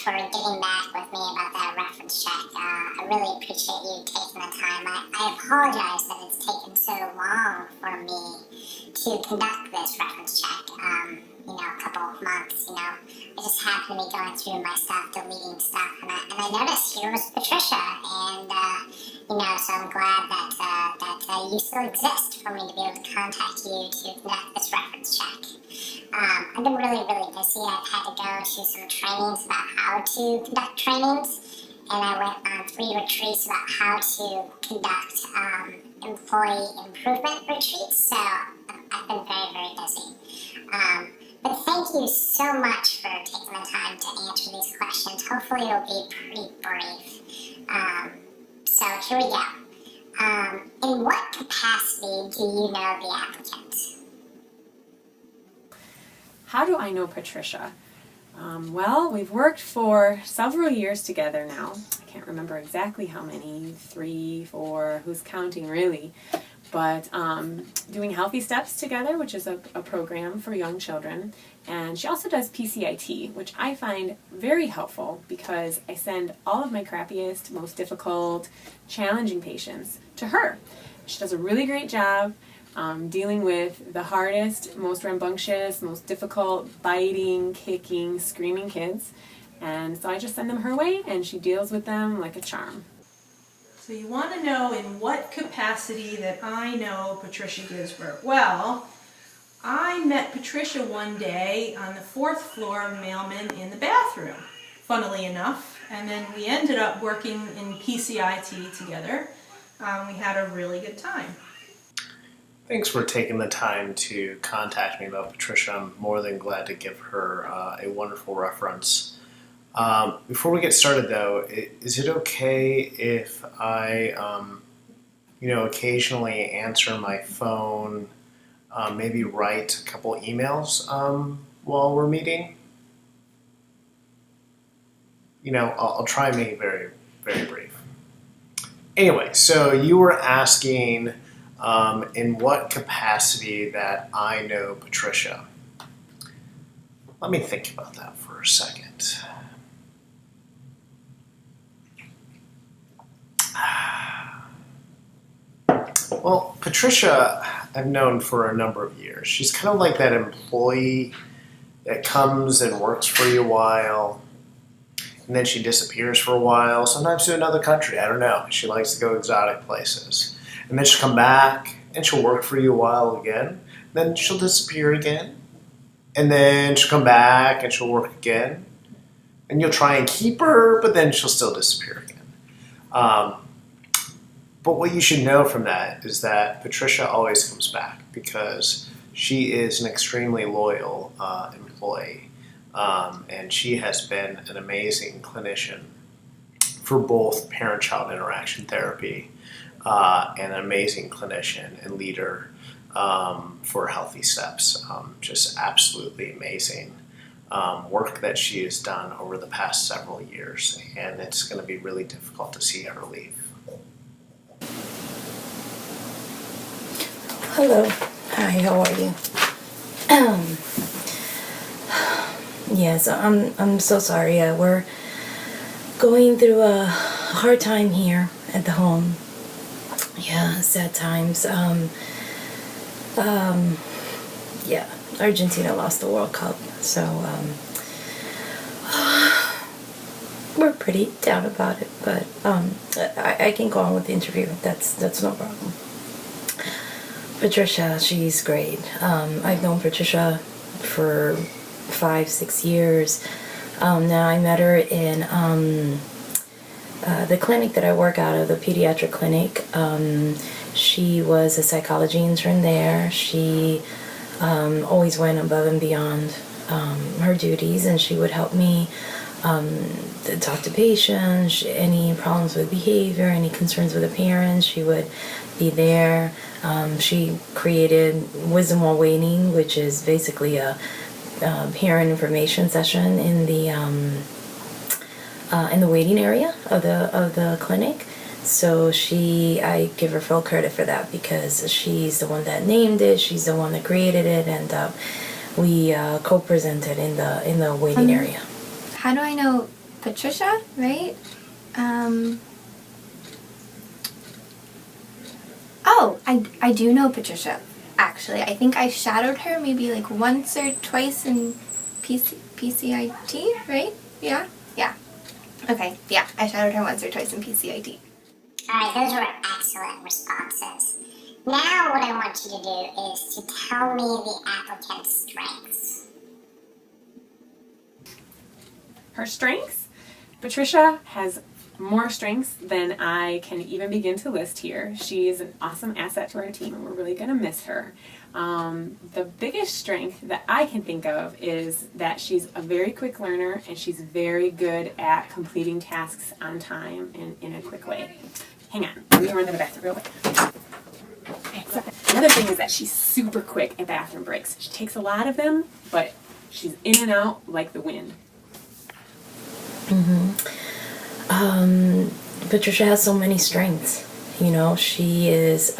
for getting back with me about that reference check. I really appreciate you taking the time. I apologize that it's taken so long for me to conduct this reference check. A couple of months, I just happened to be going through my stuff, deleting stuff, and I noticed here was Patricia, and, so I'm glad that you still exist for me to be able to contact you to conduct this reference check. I've been really, really busy. I've had to go to some trainings about how to conduct trainings, and I went on 3 retreats about how to conduct employee improvement retreats, so I've been very, very busy. But thank you so much for taking the time to answer these questions. Hopefully it'll be pretty brief. So here we go. In what capacity do you know the applicant? How do I know Patricia? Well, we've worked for several years together now. I can't remember exactly how many, 3, 4, who's counting really. But doing Healthy Steps together, which is a program for young children. And she also does PCIT, which I find very helpful because I send all of my crappiest, most difficult, challenging patients to her. She does a really great job dealing with the hardest, most rambunctious, most difficult, biting, kicking, screaming kids. And so I just send them her way, and she deals with them like a charm. So you want to know in what capacity that I know Patricia Gisbert. Well, I met Patricia one day on the 4th floor of Mailman in the bathroom, funnily enough, and then we ended up working in PCIT together. We had a really good time. Thanks for taking the time to contact me about Patricia. I'm more than glad to give her a wonderful reference. Before we get started though, is it okay if I, occasionally answer my phone, maybe write a couple emails while we're meeting? I'll try and make it very, very brief. Anyway, so you were asking in what capacity that I know Patricia. Let me think about that for a second. Well, Patricia, I've known for a number of years. She's kind of like that employee that comes and works for you a while, and then she disappears for a while, sometimes to another country, I don't know. She likes to go exotic places. And then she'll come back, and she'll work for you a while again, then she'll disappear again, and then she'll come back, and she'll work again, and you'll try and keep her, but then she'll still disappear again. But what you should know from that is that Patricia always comes back because she is an extremely loyal employee, and she has been an amazing clinician for both parent-child interaction therapy and an amazing clinician and leader for Healthy Steps. Just absolutely amazing work that she has done over the past several years, and it's going to be really difficult to see her leave. Hello. Hi, how are you? Yes, I'm so sorry. We're going through a hard time here at the home. Yeah, sad times. Yeah, Argentina lost the World Cup, so we're pretty down about it, but I can go on with the interview. That's no problem. Patricia, she's great. I've known Patricia for 5-6 years. Now I met her in the clinic that I work out of, the pediatric clinic. She was a psychology intern there. She always went above and beyond her duties, and she would help me talk to patients, any problems with behavior, any concerns with the parents. She would be there. She created Wisdom While Waiting, which is basically a parent information session in the waiting area of the clinic. So I give her full credit for that because she's the one that named it. She's the one that created it, and we co-presented in the waiting area. How do I know Patricia, right? Oh, I do know Patricia, actually. I think I shadowed her maybe like once or twice in PCIT, right? Yeah? Yeah. Okay, yeah, I shadowed her once or twice in PCIT. Alright, those were excellent responses. Now what I want you to do is to tell me the applicant's strengths. Her strengths? Patricia has more strengths than I can even begin to list here. She is an awesome asset to our team, and we're really going to miss her. The biggest strength that I can think of is that she's a very quick learner, and she's very good at completing tasks on time and in a quick way. Hang on, let me run to the bathroom real quick. Another thing is that she's super quick at bathroom breaks. She takes a lot of them, but she's in and out like the wind. Patricia has so many strengths. You know, she is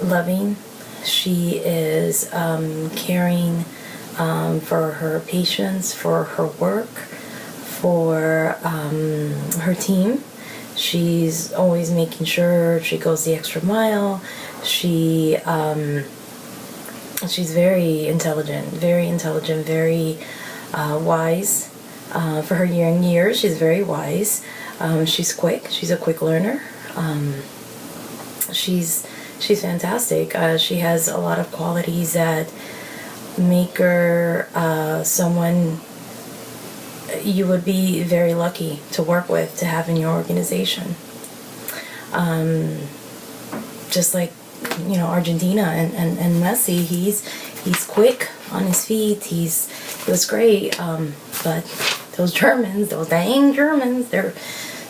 loving. She is caring for her patients, for her work, for her team. She's always making sure she goes the extra mile. She's very intelligent, very wise. For her young years, she's very wise. She's quick. She's a quick learner. She's fantastic. She has a lot of qualities that make her someone you would be very lucky to work with, to have in your organization. Just like, you know, Argentina and Messi, he's quick on his feet. He was great. But those Germans, those dang Germans, they're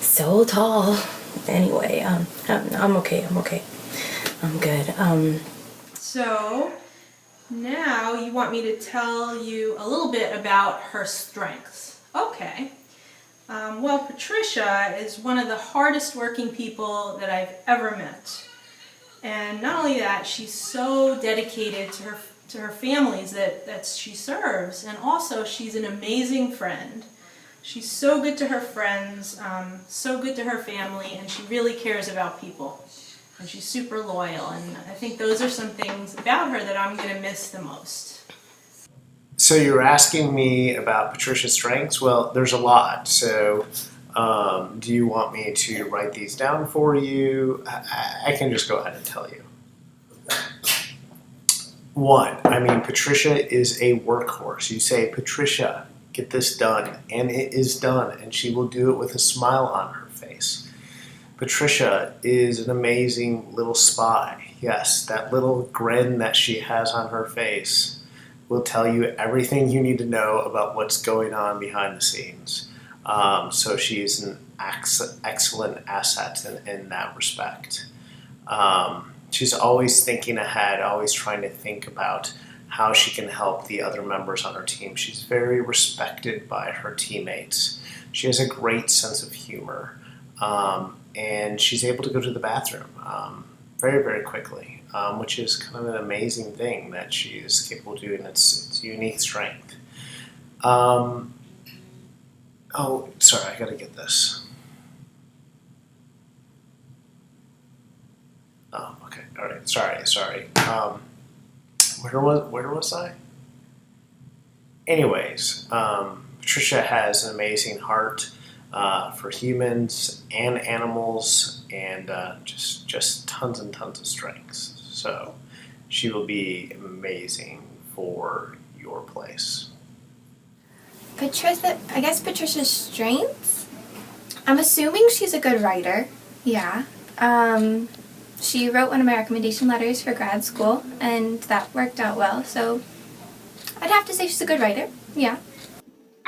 so tall. Anyway, I'm okay. I'm good. So now you want me to tell you a little bit about her strengths. Okay. Well, Patricia is one of the hardest working people that I've ever met. And not only that, she's so dedicated to her families that she serves, and also she's an amazing friend. She's so good to her friends, so good to her family, and she really cares about people. And she's super loyal, and I think those are some things about her that I'm going to miss the most. So you're asking me about Patricia's strengths? Well, there's a lot. So do you want me to write these down for you? I can just go ahead and tell you. One, Patricia is a workhorse. You say, Patricia, get this done, and it is done, and she will do it with a smile on her face. Patricia is an amazing little spy. Yes, that little grin that she has on her face will tell you everything you need to know about what's going on behind the scenes. So she's an excellent asset in that respect. She's always thinking ahead, always trying to think about how she can help the other members on her team. She's very respected by her teammates. She has a great sense of humor, and she's able to go to the bathroom very, very quickly, which is kind of an amazing thing that she is capable of doing. It's a unique strength. Oh, sorry, I gotta get this. Oh, okay, all right, sorry. Where was I? Anyways, Patricia has an amazing heart for humans and animals, and just tons and tons of strengths. So she will be amazing for your place. Patricia's strengths? I'm assuming she's a good writer. Yeah. She wrote one of my recommendation letters for grad school, and that worked out well, so I'd have to say she's a good writer. Yeah.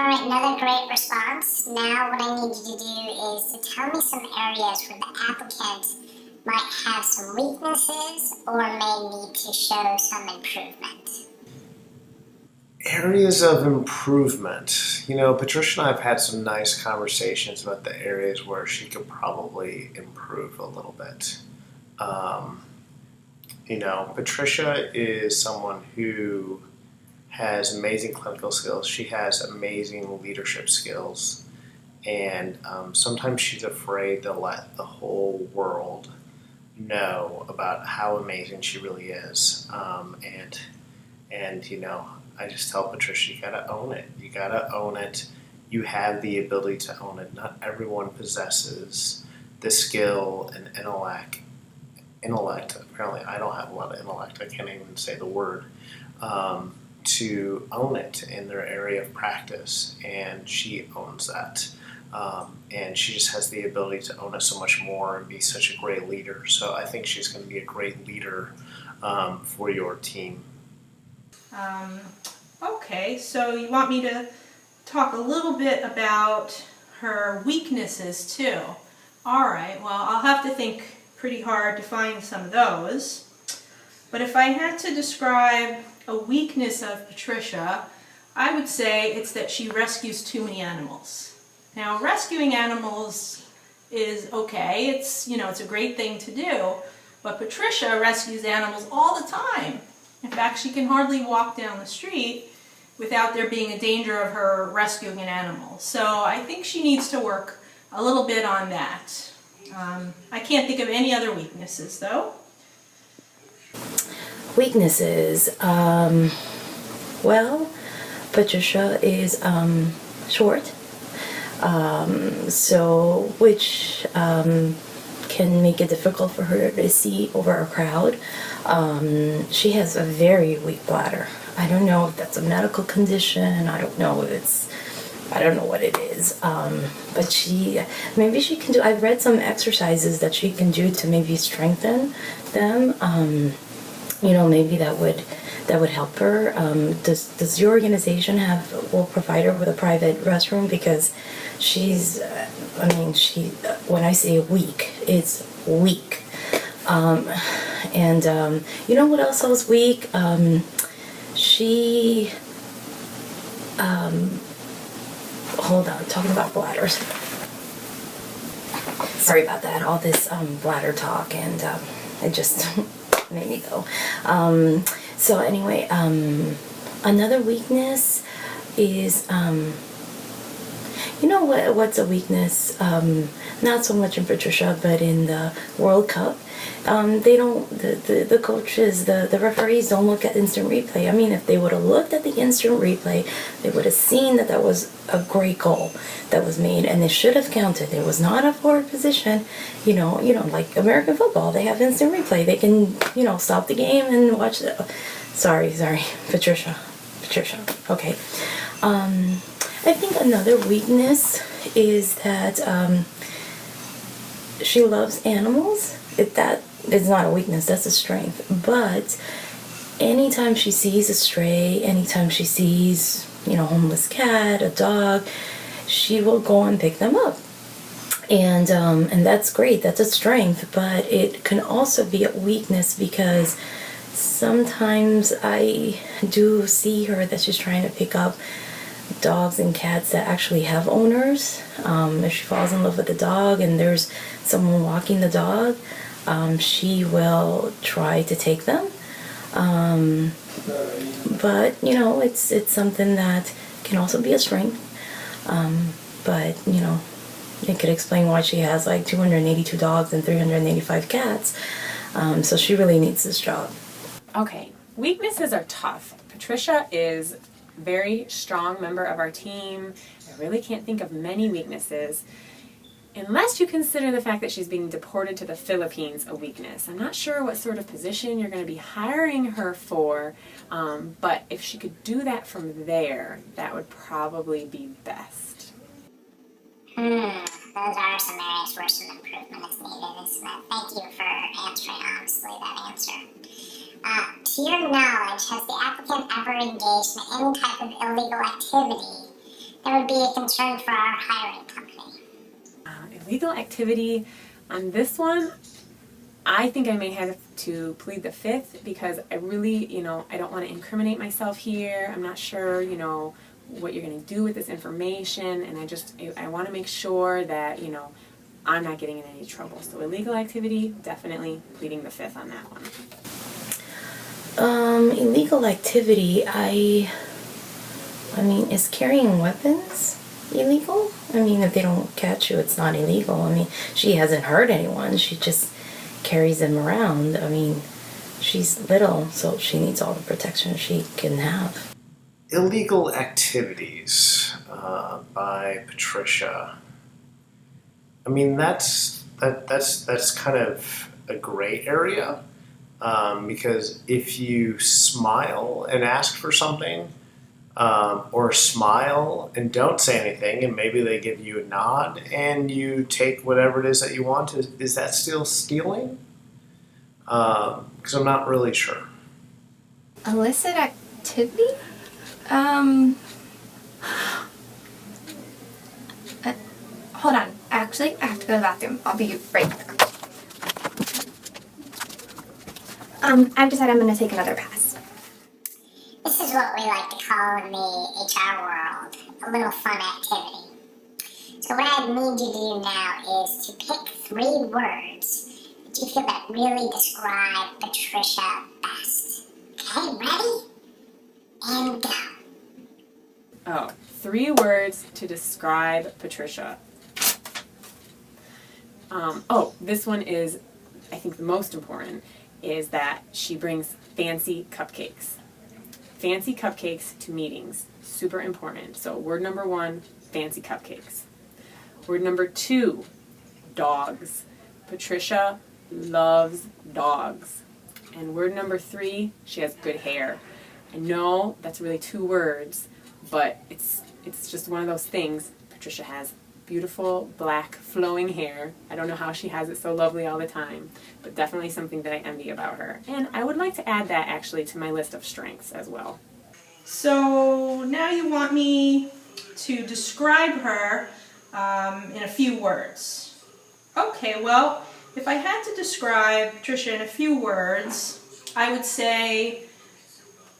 Alright, another great response. Now what I need you to do is to tell me some areas where the applicant might have some weaknesses or may need to show some improvement. Areas of improvement. You know, Patricia and I have had some nice conversations about the areas where she could probably improve a little bit. You know, Patricia is someone who has amazing clinical skills. She has amazing leadership skills. And sometimes she's afraid to let the whole world know about how amazing she really is. And you know, I just tell Patricia, you gotta own it. You gotta own it. You have the ability to own it. Not everyone possesses the skill and intellect. Apparently, I don't have a lot of intellect. I can't even say the word. To own it in their area of practice, and she owns that. And she just has the ability to own it so much more and be such a great leader. So I think she's going to be a great leader for your team. Okay, so you want me to talk a little bit about her weaknesses too. All right, well, I'll have to think pretty hard to find some of those. But if I had to describe a weakness of Patricia, I would say it's that she rescues too many animals. Now, rescuing animals is okay. It's, you know, it's a great thing to do, but Patricia rescues animals all the time. In fact, she can hardly walk down the street without there being a danger of her rescuing an animal. So I think she needs to work a little bit on that. I can't think of any other weaknesses, though. Weaknesses. Well, Patricia is short, so which can make it difficult for her to see over a crowd. She has a very weak bladder. I don't know if that's a medical condition. I don't know what it is. But maybe she can do. I've read some exercises that she can do to maybe strengthen them. You know, maybe that would help her. Does your organization will provide her with a private restroom? Because she's, when I say weak, it's weak. You know what else was weak? Hold on, talking about bladders. Sorry about that, all this bladder talk, and it just made me go. So anyway, another weakness is, you know what's a weakness? Not so much in Patricia, but in the World Cup. They don't, the coaches, the referees don't look at instant replay. I mean, if they would have looked at the instant replay, they would have seen that was a great goal that was made, and they should have counted. It was not a forward position. You know, like American football, they have instant replay. They can, stop the game and watch the, sorry, Patricia, okay. I think another weakness is that she loves animals. That is not a weakness, that's a strength. But anytime she sees a stray, anytime she sees, homeless cat, a dog, she will go and pick them up. And that's great, that's a strength, but it can also be a weakness because sometimes I do see her that she's trying to pick up dogs and cats that actually have owners. If she falls in love with the dog and there's someone walking the dog, she will try to take them. But it's something that can also be a strength. But it could explain why she has like 282 dogs and 385 cats. So she really needs this job. Okay, weaknesses are tough. Patricia is a very strong member of our team. I really can't think of many weaknesses. Unless you consider the fact that she's being deported to the Philippines a weakness. I'm not sure what sort of position you're going to be hiring her for, but if she could do that from there, that would probably be best. Those are some areas where some improvement is needed, isn't it? Thank you for answering honestly that answer. To your knowledge, has the applicant ever engaged in any type of illegal activity that would be a concern for our hiring company? Illegal activity on this one, I think I may have to plead the fifth because I really, I don't want to incriminate myself here. I'm not sure, what you're going to do with this information, and I want to make sure that, I'm not getting in any trouble. So illegal activity, definitely pleading the fifth on that one. Illegal activity, I I mean, is carrying weapons illegal? I mean, if they don't catch you, it's not illegal. I mean, she hasn't hurt anyone. She just carries them around. I mean, she's little, so she needs all the protection she can have. Illegal activities by Patricia. I mean, that's kind of a gray area, because if you smile and ask for something, or smile and don't say anything, and maybe they give you a nod, and you take whatever it is that you want, is that still stealing? Because I'm not really sure. Illicit activity? Hold on. Actually, I have to go to the bathroom. I'll be right back. I've decided I'm going to take another pass. This is what we like to call in the HR world a little fun activity. So what I need you to do now is to pick 3 words that you feel that really describe Patricia best. Okay, ready? And go. Oh, 3 words to describe Patricia. This one is, I think the most important, is that she brings fancy cupcakes. Fancy cupcakes to meetings, super important. So word number 1, fancy cupcakes. Word number 2, dogs. Patricia loves dogs. And word number 3, she has good hair. I know that's really 2 words, but it's just one of those things. Patricia has beautiful black flowing hair. I don't know how she has it so lovely all the time, but definitely something that I envy about her. And I would like to add that actually to my list of strengths as well. So now you want me to describe her in a few words. Okay, well, if I had to describe Patricia in a few words, I would say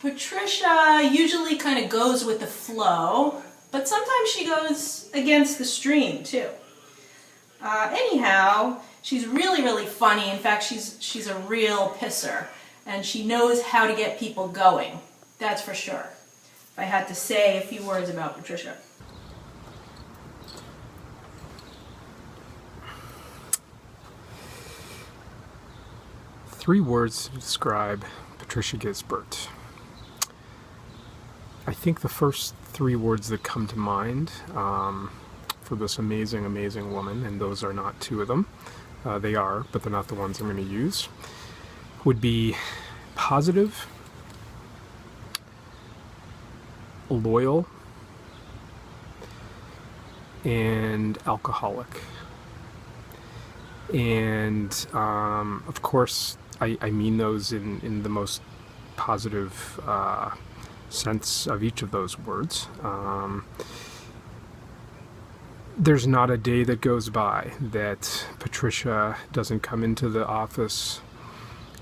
Patricia usually kind of goes with the flow, but sometimes she goes against the stream too. Anyhow, she's really, really funny. In fact, she's a real pisser, and she knows how to get people going. That's for sure. If I had to say a few words about Patricia. Three words to describe Patricia Gisbert. I think the first 3 words that come to mind for this amazing, amazing woman, and those are not 2 of them, they are, but they're not the ones I'm going to use, would be positive, loyal, and alcoholic. And of course, I mean those in the most positive sense of each of those words. There's not a day that goes by that Patricia doesn't come into the office,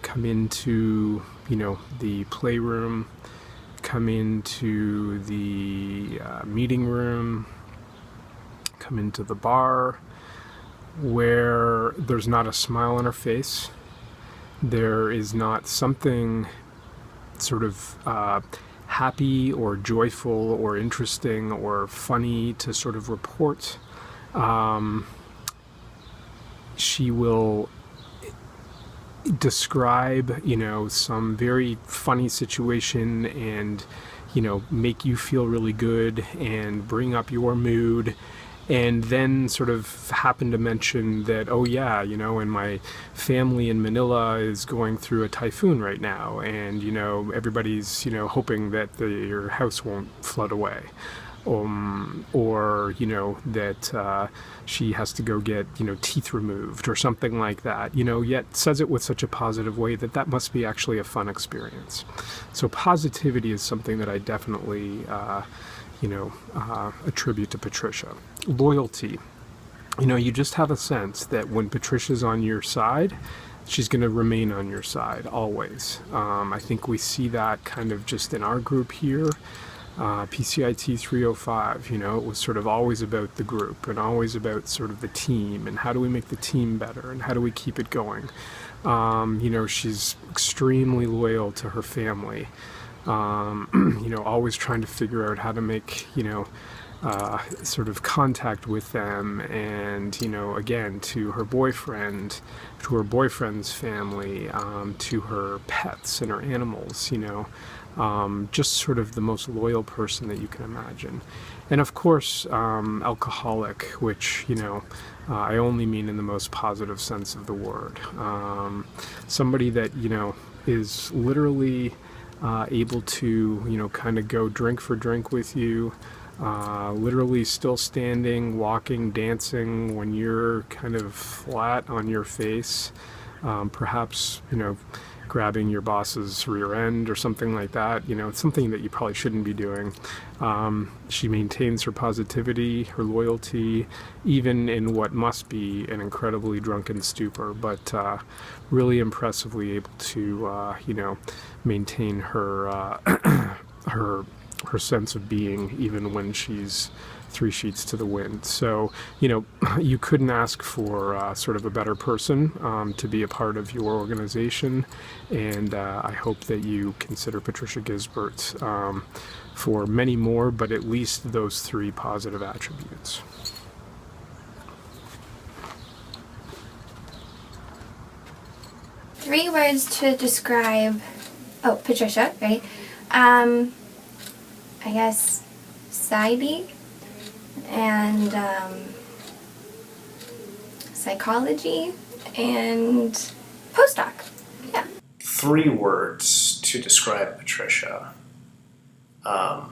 come into, the playroom, come into the meeting room, come into the bar, where there's not a smile on her face. There is not something sort of happy or joyful or interesting or funny to sort of report. She will describe, some very funny situation and, make you feel really good and bring up your mood. And then sort of happen to mention that, oh yeah, and my family in Manila is going through a typhoon right now, and everybody's hoping that your house won't flood away, or that she has to go get teeth removed or something like that. Yet says it with such a positive way that must be actually a fun experience. So positivity is something that I definitely attribute to Patricia. Loyalty. You just have a sense that when Patricia's on your side, she's going to remain on your side always. I think we see that kind of just in our group here. PCIT 305, it was sort of always about the group and always about sort of the team and how do we make the team better and how do we keep it going. She's extremely loyal to her family. Always trying to figure out how to make, sort of contact with them, and, again, to her boyfriend, to her boyfriend's family, to her pets and her animals, just sort of the most loyal person that you can imagine. And of course, alcoholic, which, I only mean in the most positive sense of the word. Somebody that, is literally able to, kind of go drink for drink with you, literally still standing, walking, dancing when you're kind of flat on your face, perhaps, grabbing your boss's rear end or something like that. It's something that you probably shouldn't be doing. She maintains her positivity, her loyalty, even in what must be an incredibly drunken stupor, but really impressively able to, maintain her her sense of being even when she's 3 sheets to the wind. So, you couldn't ask for sort of a better person to be a part of your organization, and I hope that you consider Patricia Gisbert for many more, but at least those 3 positive attributes. Three words to describe, Patricia, right? I guess PsyD and psychology and postdoc. Yeah. 3 words to describe Patricia. I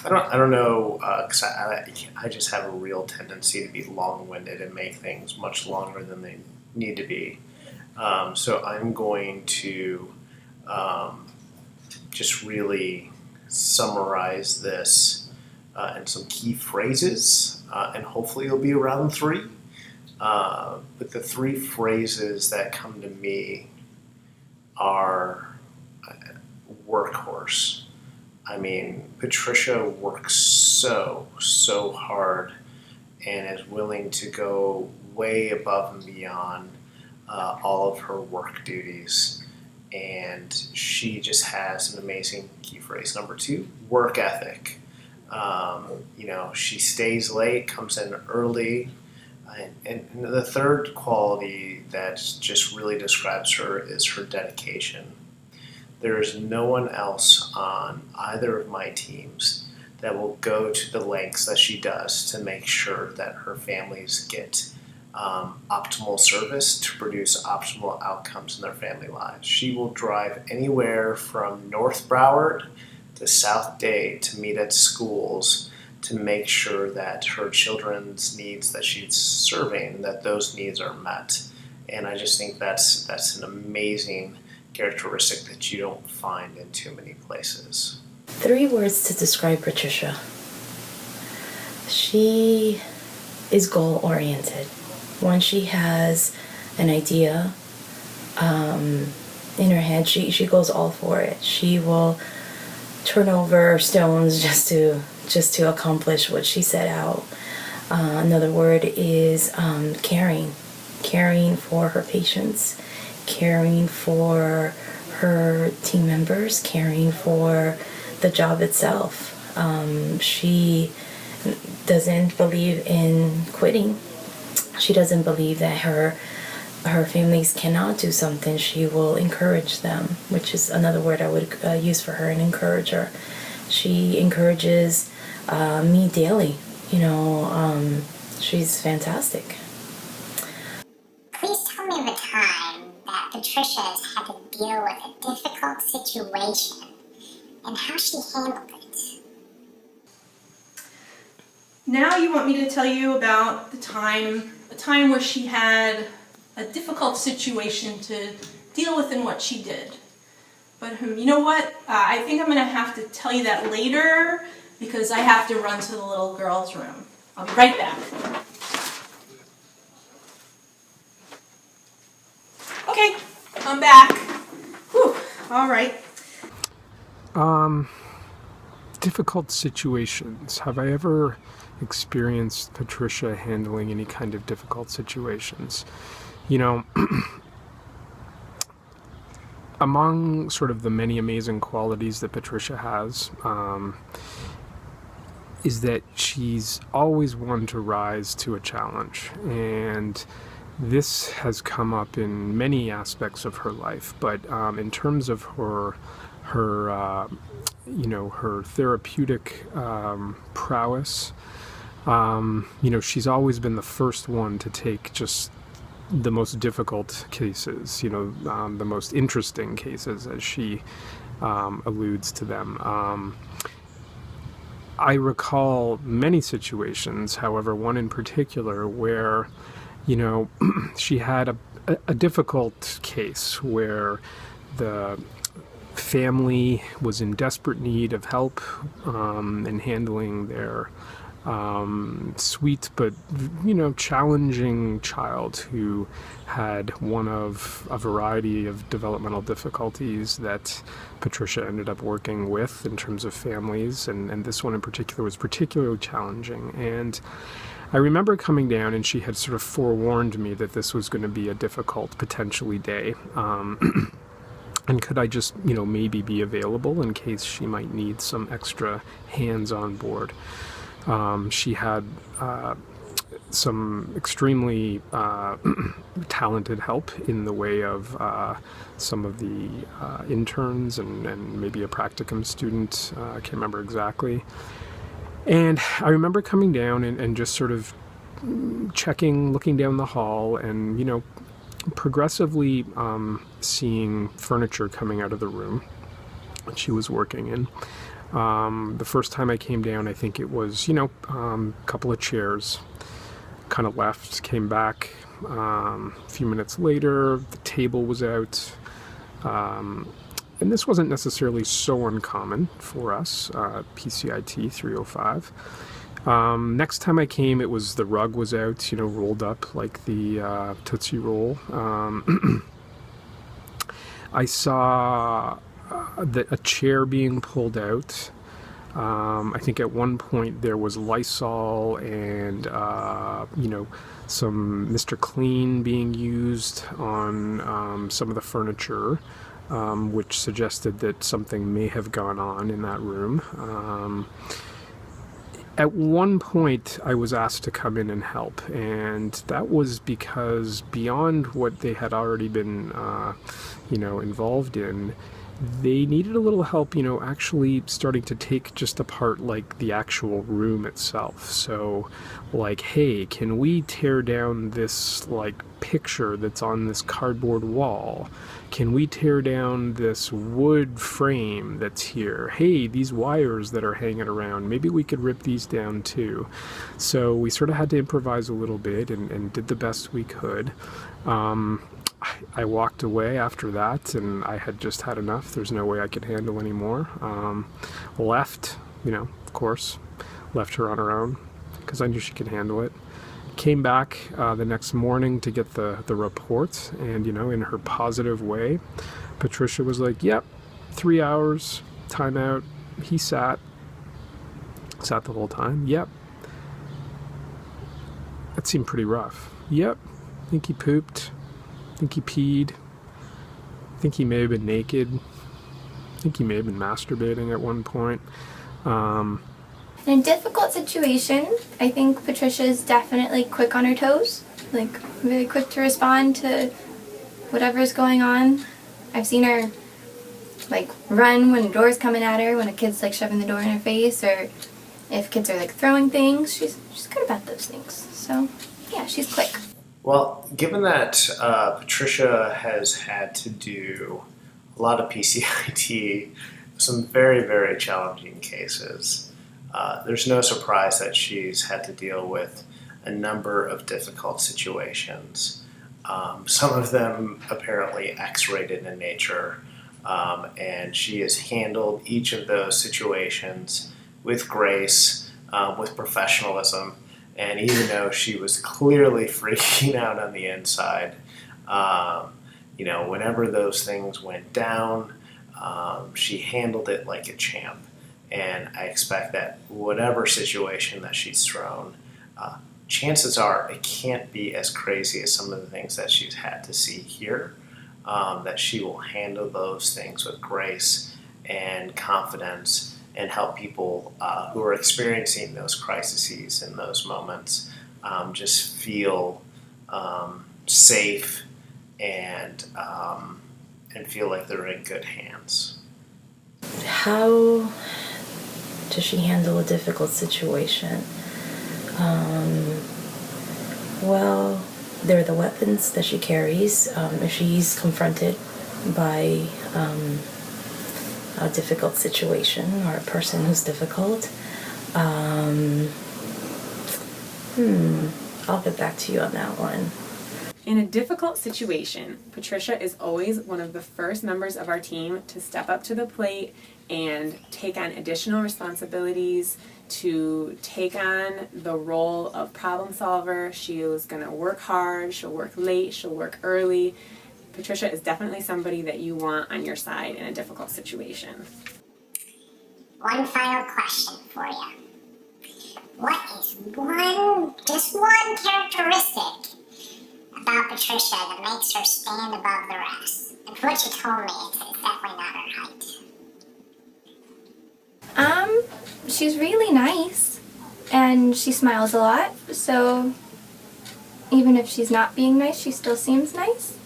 don't know, because I just have a real tendency to be long-winded and make things much longer than they need to be. So I'm going to just really summarize this in some key phrases, and hopefully it'll be around 3. But the 3 phrases that come to me are workhorse. I mean, Patricia works so hard and is willing to go way above and beyond all of her work duties. And she just has an amazing key phrase. Number 2, work ethic. She stays late, comes in early. And the third quality that just really describes her is her dedication. There is no one else on either of my teams that will go to the lengths that she does to make sure that her families get optimal service to produce optimal outcomes in their family lives. She will drive anywhere from North Broward to South Dade to meet at schools to make sure that her children's needs that she's serving, that those needs are met. And I just think that's an amazing characteristic that you don't find in too many places. 3 words to describe Patricia. She is goal-oriented. Once she has an idea in her head, she goes all for it. She will turn over stones just to accomplish what she set out. Another word is caring for her patients, caring for her team members, caring for the job itself. She doesn't believe in quitting. She doesn't believe that her families cannot do something. She will encourage them, which is another word I would use for her, an encourager. She encourages me daily. She's fantastic. Please tell me of a time that Patricia has had to deal with a difficult situation and how she handled it. Now you want me to tell you about a time where she had a difficult situation to deal with and what she did. But you know what? I think I'm going to have to tell you that later because I have to run to the little girl's room. I'll be right back. Okay, I'm back. Whew, all right. Difficult situations. Have I ever experienced Patricia handling any kind of difficult situations? among sort of the many amazing qualities that Patricia has, is that she's always one to rise to a challenge. And this has come up in many aspects of her life, but in terms of her therapeutic prowess, she's always been the first one to take just the most difficult cases, the most interesting cases, as she alludes to them. I recall many situations, however, one in particular where, she had a difficult case where the family was in desperate need of help in handling their sweet but challenging child who had one of a variety of developmental difficulties that Patricia ended up working with in terms of families, and this one in particular was particularly challenging. And I remember coming down, and she had sort of forewarned me that this was going to be a difficult, potentially, day. And could I just, maybe be available in case she might need some extra hands on board. She had some extremely talented help in the way of some of the interns and maybe a practicum student. I can't remember exactly. And I remember coming down and just sort of looking down the hall and, progressively seeing furniture coming out of the room that she was working in. The first time I came down, I think it was, a couple of chairs, kind of left, came back. A few minutes later, the table was out. And this wasn't necessarily so uncommon for us, PCIT 305. Next time I came, the rug was out, rolled up like the Tootsie Roll. I saw a chair being pulled out. I think at one point there was Lysol and, some Mr. Clean being used on some of the furniture, which suggested that something may have gone on in that room. At one point, I was asked to come in and help, and that was because beyond what they had already been, involved in, they needed a little help, actually starting to take just apart, like, the actual room itself. So, like, hey, can we tear down this, like, picture that's on this cardboard wall? Can we tear down this wood frame that's here? Hey, these wires that are hanging around, maybe we could rip these down too. So we sort of had to improvise a little bit and did the best we could. I walked away after that, and I had just had enough. There's no way I could handle anymore. Left, of course, left her on her own because I knew she could handle it. Came back the next morning to get the report, and, in her positive way, Patricia was like, yep, 3 hours, timeout. He sat the whole time. Yep. That seemed pretty rough. Yep. I think he pooped. I think he peed. I think he may have been naked. I think he may have been masturbating at one point. In a difficult situation, I think Patricia is definitely quick on her toes, like very quick to respond to whatever's going on. I've seen her like run when a door's coming at her, when a kid's like shoving the door in her face, or if kids are like throwing things. She's good about those things. So yeah, she's quick. Well, given that Patricia has had to do a lot of PCIT, some very, very challenging cases, there's no surprise that she's had to deal with a number of difficult situations. Some of them apparently X-rated in nature, and she has handled each of those situations with grace, with professionalism, and even though she was clearly freaking out on the inside, whenever those things went down, she handled it like a champ. And I expect that whatever situation that she's thrown, chances are it can't be as crazy as some of the things that she's had to see here. that she will handle those things with grace and confidence and help people who are experiencing those crises and those moments just feel safe and feel like they're in good hands. How does she handle a difficult situation? Well, there are the weapons that she carries. If she's confronted by a difficult situation or a person who's difficult, I'll get back to you on that one. In a difficult situation, Patricia is always one of the first members of our team to step up to the plate and take on additional responsibilities, to take on the role of problem solver. She is going to work hard, she'll work late, she'll work early. Patricia is definitely somebody that you want on your side in a difficult situation. One final question for you. What is just one characteristic about Patricia that makes her stand above the rest? And from what you told me, it's definitely not her height. She's really nice, and she smiles a lot, so even if she's not being nice, she still seems nice.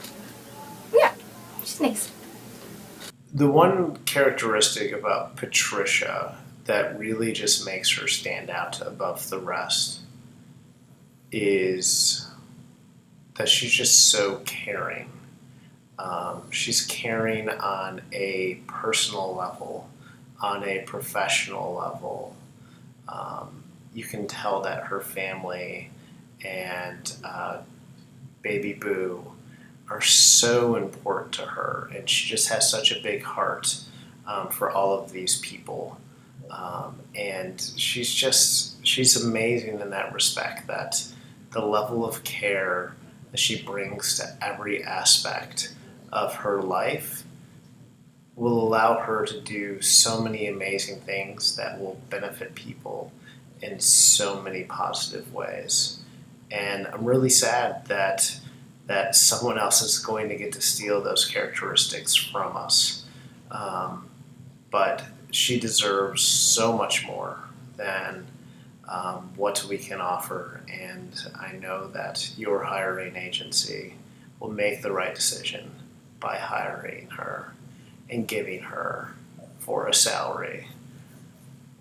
Yeah, she's nice. The one characteristic about Patricia that really just makes her stand out above the rest is that she's just so caring. She's caring on a personal level, on a professional level. You can tell that her family and baby Boo are so important to her, and she just has such a big heart for all of these people. And she's amazing in that respect, that the level of care that she brings to every aspect of her life will allow her to do so many amazing things that will benefit people in so many positive ways. And I'm really sad that someone else is going to get to steal those characteristics from us. But she deserves so much more than what we can offer, and I know that your hiring agency will make the right decision by hiring her and giving her, for a salary,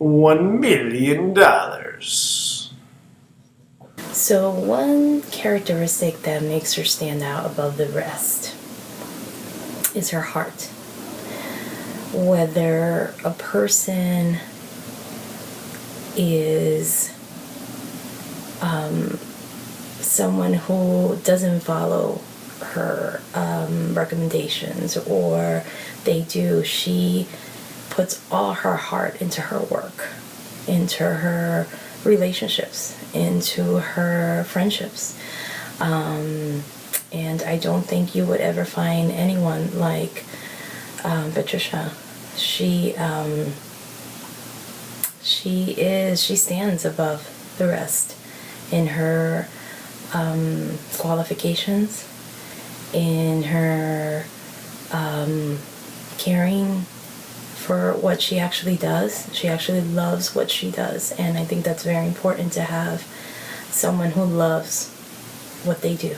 $1 million. So one characteristic that makes her stand out above the rest is her heart. Whether a person is someone who doesn't follow her recommendations, or they do, she puts all her heart into her work, into her relationships, into her friendships. And I don't think you would ever find anyone like Patricia. She stands above the rest in her qualifications, in her caring for what she actually does. She actually loves what she does, and I think that's very important to have someone who loves what they do.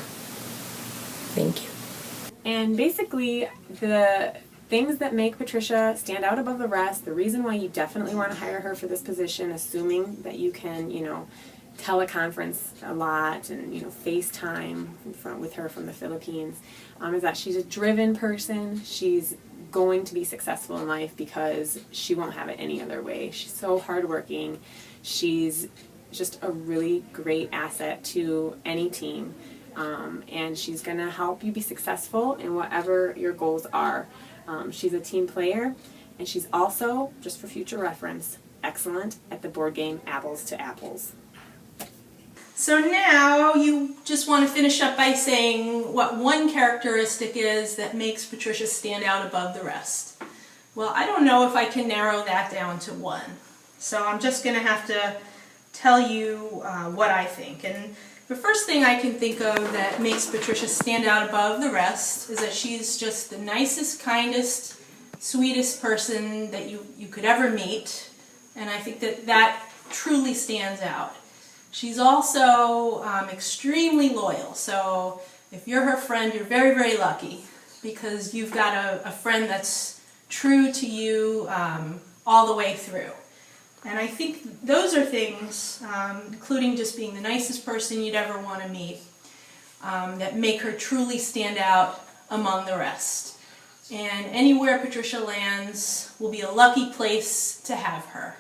Thank you. And basically, the things that make Patricia stand out above the rest, the reason why you definitely want to hire her for this position, assuming that you can, teleconference a lot and, FaceTime with her from the Philippines, is that she's a driven person. She's going to be successful in life because she won't have it any other way. She's so hardworking. She's just a really great asset to any team. And she's going to help you be successful in whatever your goals are. She's a team player, and she's also, just for future reference, excellent at the board game Apples to Apples. So now you just want to finish up by saying what one characteristic is that makes Patricia stand out above the rest. Well, I don't know if I can narrow that down to one. So I'm just going to have to tell you what I think. And The first thing I can think of that makes Patricia stand out above the rest is that she's just the nicest, kindest, sweetest person that you could ever meet. And I think that truly stands out. She's also extremely loyal. So if you're her friend, you're very, very lucky because you've got a friend that's true to you all the way through. And I think those are things, including just being the nicest person you'd ever want to meet, that make her truly stand out among the rest. And anywhere Patricia lands will be a lucky place to have her.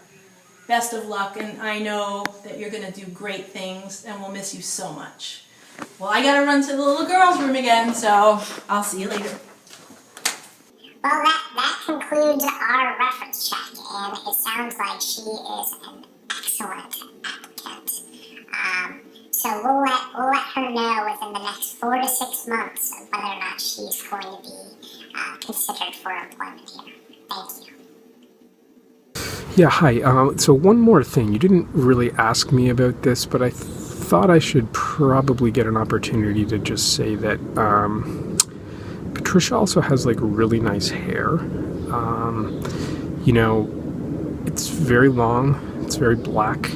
Best of luck, and I know that you're going to do great things, and we'll miss you so much. Well, I got to run to the little girls' room again, so I'll see you later. Well, that concludes our reference check, and it sounds like she is an excellent applicant. So we'll let her know within the next 4 to 6 months of whether or not she's going to be considered for employment here. Thank you. Yeah, hi. So one more thing. You didn't really ask me about this, but I thought I should probably get an opportunity to just say that Patricia also has like really nice hair. You know, it's very long. It's very black.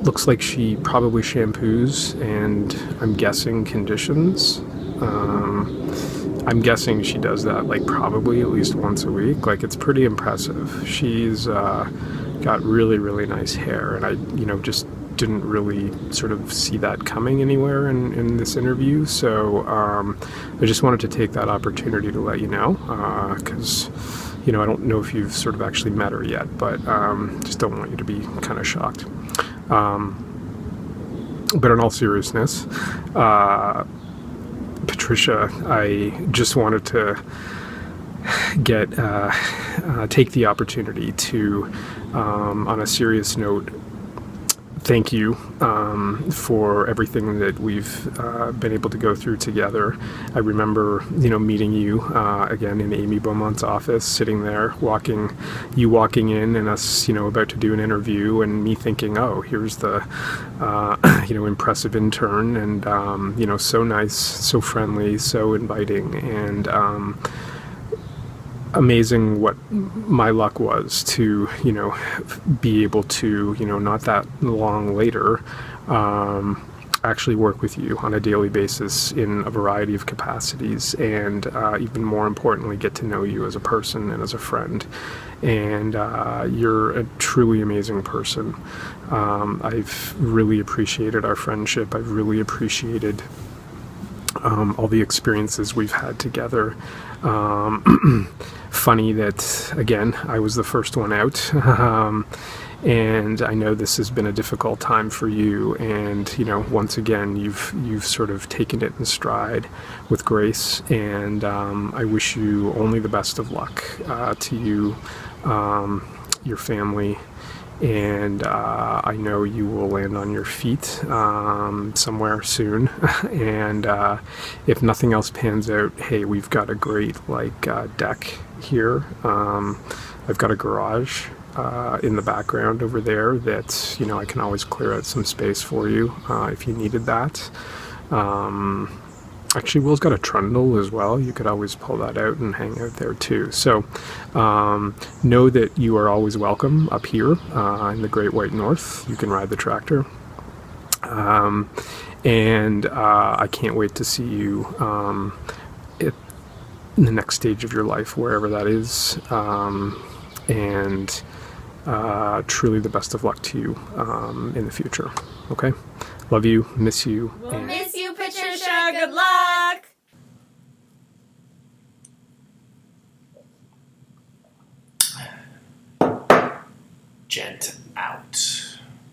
Looks like she probably shampoos and I'm guessing conditions. I'm guessing she does that like probably at least once a week. Like it's pretty impressive. She's got really, really nice hair, and I, just didn't really sort of see that coming anywhere in this interview. So I just wanted to take that opportunity to let you know, because I don't know if you've sort of actually met her yet, but just don't want you to be kind of shocked. But in all seriousness, Patricia, I just wanted to take the opportunity to, on a serious note, thank you for everything that we've been able to go through together. I remember, meeting you again in Amy Beaumont's office, sitting there, walking in, and us, about to do an interview, and me thinking, oh, here's the, impressive intern, and so nice, so friendly, so inviting, and amazing what my luck was to, be able to, not that long later, actually work with you on a daily basis in a variety of capacities, and even more importantly, get to know you as a person and as a friend. And you're a truly amazing person. I've really appreciated our friendship. I've really appreciated all the experiences we've had together. Funny that, again, I was the first one out, and I know this has been a difficult time for you, and once again you've sort of taken it in stride with grace, and I wish you only the best of luck to you, your family, and I know you will land on your feet somewhere soon. And if nothing else pans out, hey, we've got a great deck here. I've got a garage in the background over there that I can always clear out some space for you if you needed that. Actually, Will's got a trundle as well. You could always pull that out and hang out there too. So know that you are always welcome up here in the Great White North. You can ride the tractor. And I can't wait to see you in the next stage of your life, wherever that is. And truly the best of luck to you in the future. Okay? Love you, miss you. We'll miss you, Patricia. Good luck. Gent out.